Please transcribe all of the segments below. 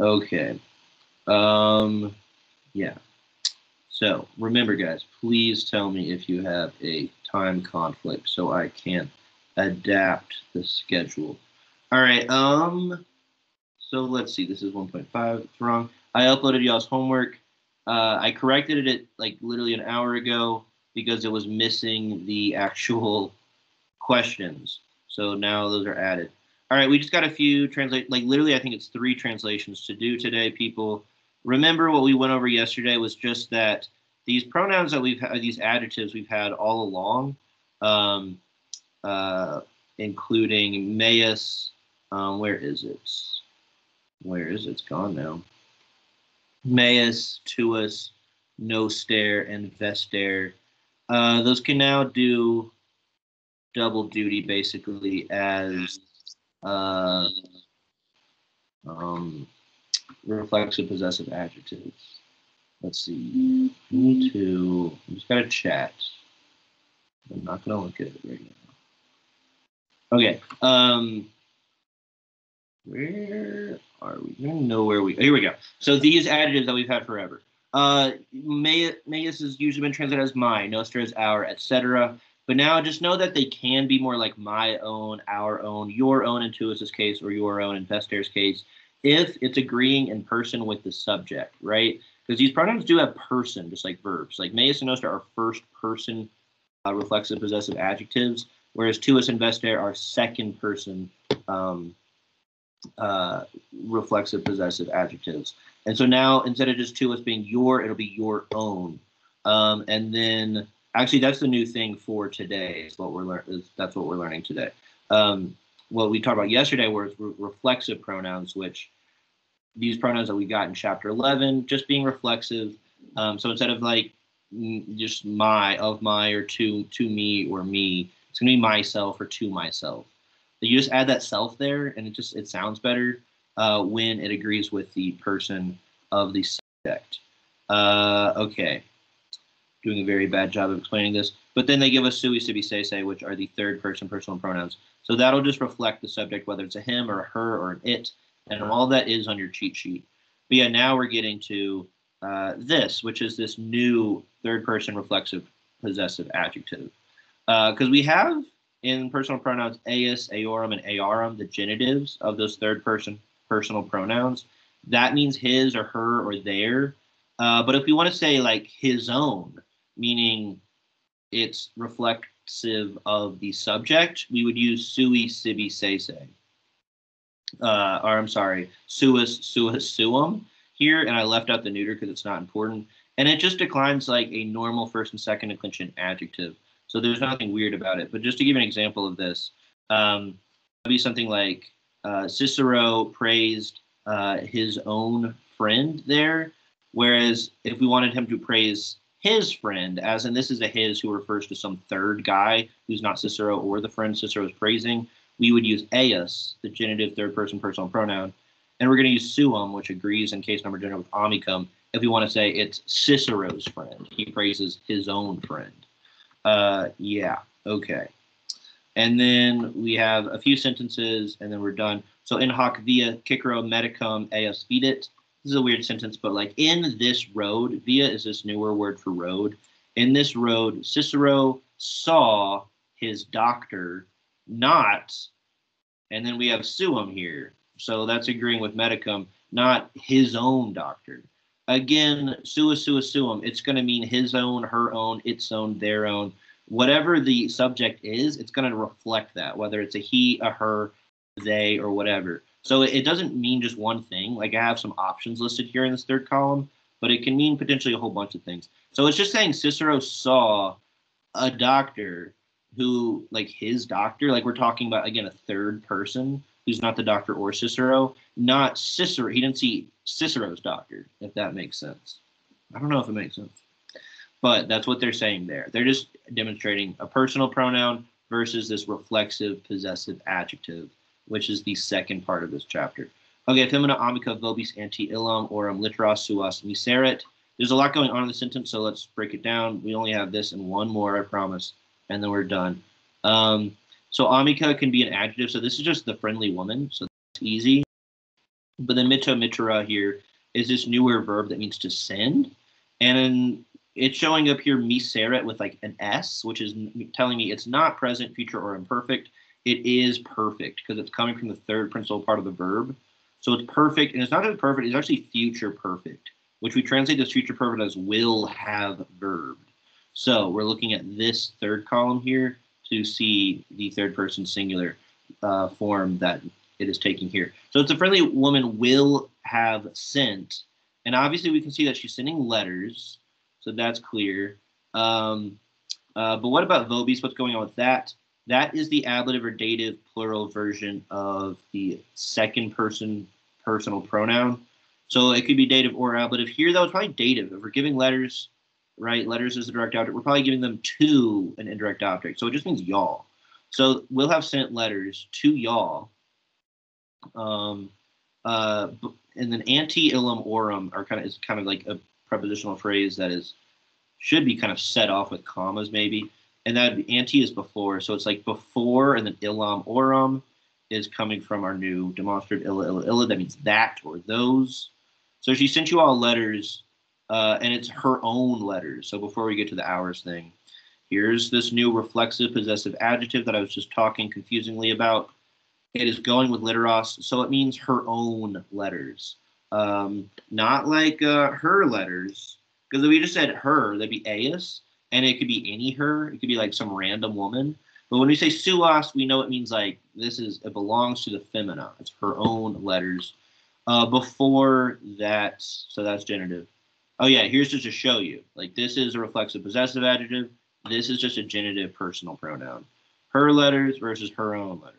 Okay. Yeah. So remember, guys, please tell me if you have a time conflict so I can adapt the schedule. All right. So let's see. This is 1.5. It's wrong. I uploaded y'all's homework. I corrected it like literally an hour ago because it was missing the actual questions. So now those are added. All right, we just got a few like literally I think it's 3 translations to do today, people. Remember what we went over yesterday was just that these pronouns that we've had, these adjectives we've had all along, um, uh, including meus. Where is it? Where is it? It's gone now. Meus, tuus, noster, and vester. Those can now do double duty basically as uh, um, reflexive possessive adjectives. Let's see. Me too. I'm just gotta chat. I'm not gonna look at it right now. Okay. Where are we? I don't know where we. Here we go. So these adjectives that we've had forever. Meus has usually been translated as my, nostra is our, etc. But now just know that they can be more like my own, our own, your own in tuus's case, or your own in vester's case, if it's agreeing in person with the subject, right? Because these pronouns do have person, just like verbs. Like meus and nostra are first person reflexive possessive adjectives, whereas tuus and vester are second person um, reflexive possessive adjectives. And so now instead of just tuus being your, it'll be your own. And then actually that's the new thing for today. Is what we're learning. That's what we're learning today. What we talked about yesterday were reflexive pronouns, which these pronouns that we got in chapter 11, just being reflexive. So instead of like just my, of my, or to me or me, it's gonna be myself or to myself. You just add that self there, and it sounds better when it agrees with the person of the subject. Okay, doing a very bad job of explaining this. But then they give us sui, sibi, se, which are the third person personal pronouns. So that'll just reflect the subject, whether it's a him or a her or an it, and all that is on your cheat sheet. But yeah, now we're getting to this, which is this new third person reflexive possessive adjective. Because we have in personal pronouns eus, eorum, and earum, the genitives of those third person personal pronouns. That means his or her or their. But if we want to say like his own, meaning it's reflexive of the subject, we would use sui, sibi, se. Or I'm sorry, suis, suum here, and I left out the neuter because it's not important. And it just declines like a normal first and second declension adjective. So there's nothing weird about it. But just to give an example of this, it'd be something like Cicero praised his own friend there, whereas if we wanted him to praise his friend, as in this is a his who refers to some third guy who's not Cicero or the friend Cicero is praising, we would use eus, the genitive third person personal pronoun, and we're going to use suum, which agrees in case number genitive with amicum, if we want to say it's Cicero's friend. He praises his own friend. Yeah, okay. And then we have a few sentences, and then we're done. So in hoc via Cicero medicum eus vidit. This is a weird sentence, but like in this road, via is this newer word for road. In this road, Cicero saw his doctor, not, and then we have suum here. So that's agreeing with medicum, not his own doctor. Again, suis, suum, it's going to mean his own, her own, its own, their own. Whatever the subject is, it's going to reflect that, whether it's a he, a her, they, or whatever. So it doesn't mean just one thing. Like I have some options listed here in this third column, but it can mean potentially a whole bunch of things. So it's just saying Cicero saw a doctor who, like his doctor, like we're talking about, again, a third person who's not the doctor or Cicero, not Cicero. He didn't see Cicero's doctor, if that makes sense. I don't know if it makes sense. But that's what they're saying there. They're just demonstrating a personal pronoun versus this reflexive possessive adjective, which is the second part of this chapter. Okay, femina amica vobis anti illam orum literas suas miseret. There's a lot going on in the sentence, so let's break it down. We only have this and one more, I promise, and then we're done. So amica can be an adjective. So this is just the friendly woman, so that's easy. But the mito mitera here is this newer verb that means to send. And it's showing up here miseret with like an S, which is telling me it's not present, future, or imperfect. It is perfect because it's coming from the third principal part of the verb. So it's perfect, and it's not just perfect, it's actually future perfect, which we translate this future perfect as will have verb. So we're looking at this third column here to see the third person singular form that it is taking here. So it's a friendly woman will have sent, and obviously we can see that she's sending letters, so that's clear. But what about vobis? What's going on with that? That is the ablative or dative plural version of the second person personal pronoun. So it could be dative or ablative. Here, though, it's probably dative. If we're giving letters, right, letters is the direct object, we're probably giving them to an indirect object. So it just means y'all. So we'll have sent letters to y'all. And then anti illum orum is kind of like a prepositional phrase that should be kind of set off with commas maybe. And that anti is before, so it's like before, and then illam orum is coming from our new demonstrative illa. That means that or those. So she sent you all letters, and it's her own letters. So before we get to the hours thing, here's this new reflexive possessive adjective that I was just talking confusingly about. It is going with literos, so it means her own letters, not like her letters. Because if we just said her, that'd be eis. And it could be any her. It could be like some random woman. But when we say suos, we know it means like it belongs to the femina. It's her own letters. Before that, so that's genitive. Oh yeah, here's just to show you. Like this is a reflexive possessive adjective. This is just a genitive personal pronoun. Her letters versus her own letters.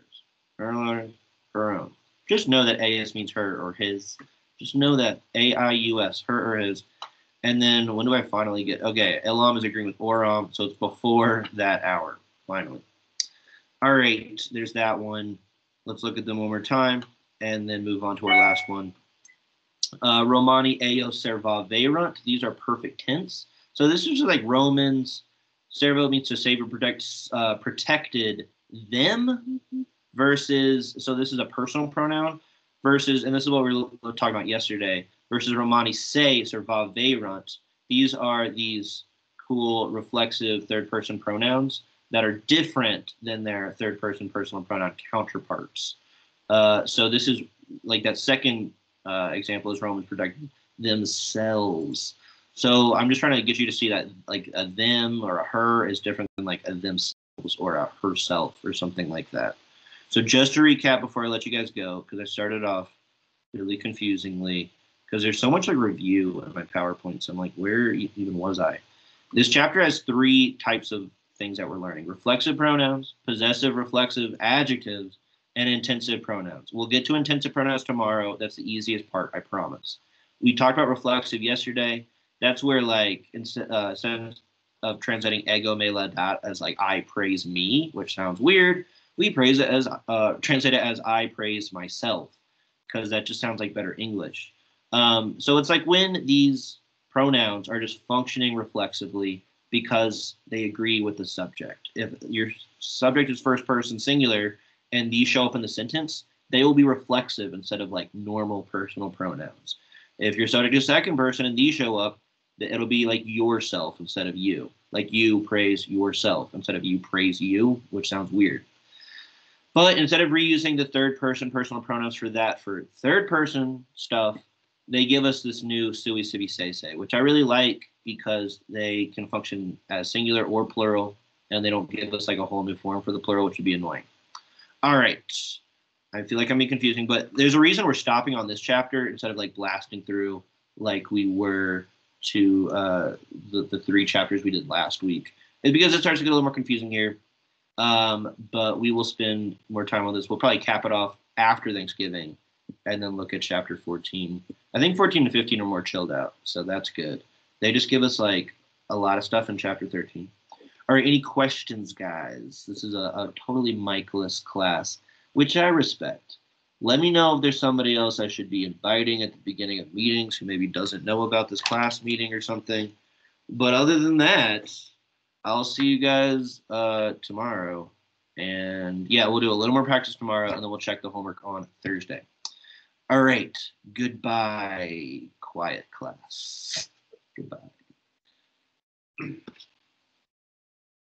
Her letters, her own. Just know that AS means her or his. Just know that AIUS, her or his. And then when do I finally get? Okay, Elam is agreeing with Oram, so it's before that hour, finally. All right, there's that one. Let's look at them one more time and then move on to our last one. Romani eo servaverunt. These are perfect tense. So this is just like Romans. Servo means to save or protect, protected them versus, so this is a personal pronoun versus, and this is what we were talking about yesterday, versus Romani se servaverunt. These are these cool reflexive third-person pronouns that are different than their third-person personal pronoun counterparts. So this is like that second example is Romans protecting themselves. So I'm just trying to get you to see that like a them or a her is different than like a themselves or a herself or something like that. So just to recap before I let you guys go, because I started off really confusingly, because there's so much like review in my PowerPoint. So I'm like, where even was I? This chapter has 3 types of things that we're learning: reflexive pronouns, possessive reflexive adjectives, and intensive pronouns. We'll get to intensive pronouns tomorrow. That's the easiest part, I promise. We talked about reflexive yesterday. That's where like instead of translating ego me laudat as like I praise me, which sounds weird, we praise it as translate it as I praise myself, because that just sounds like better English. So it's like when these pronouns are just functioning reflexively because they agree with the subject. If your subject is first person singular and these show up in the sentence, they will be reflexive instead of like normal personal pronouns. If your subject is second person and these show up, it'll be like yourself instead of you. Like you praise yourself instead of you praise you, which sounds weird. But instead of reusing the third person personal pronouns for that, for third person stuff, they give us this new sui sibi se, which I really like because they can function as singular or plural, and they don't give us like a whole new form for the plural, which would be annoying. All right. I feel like I'm being confusing, but there's a reason we're stopping on this chapter instead of like blasting through like we were to the 3 chapters we did last week. It's because it starts to get a little more confusing here. But we will spend more time on this. We'll probably cap it off after Thanksgiving and then look at chapter 14. I think 14 and 15 are more chilled out, so that's good. They just give us like a lot of stuff in chapter 13. All right, any questions, guys? This is a totally Michaelis class, which I respect. Let me know if there's somebody else I should be inviting at the beginning of meetings who maybe doesn't know about this class meeting or something. But other than that, I'll see you guys tomorrow. And yeah, we'll do a little more practice tomorrow, and then we'll check the homework on Thursday. All right. Goodbye, quiet class.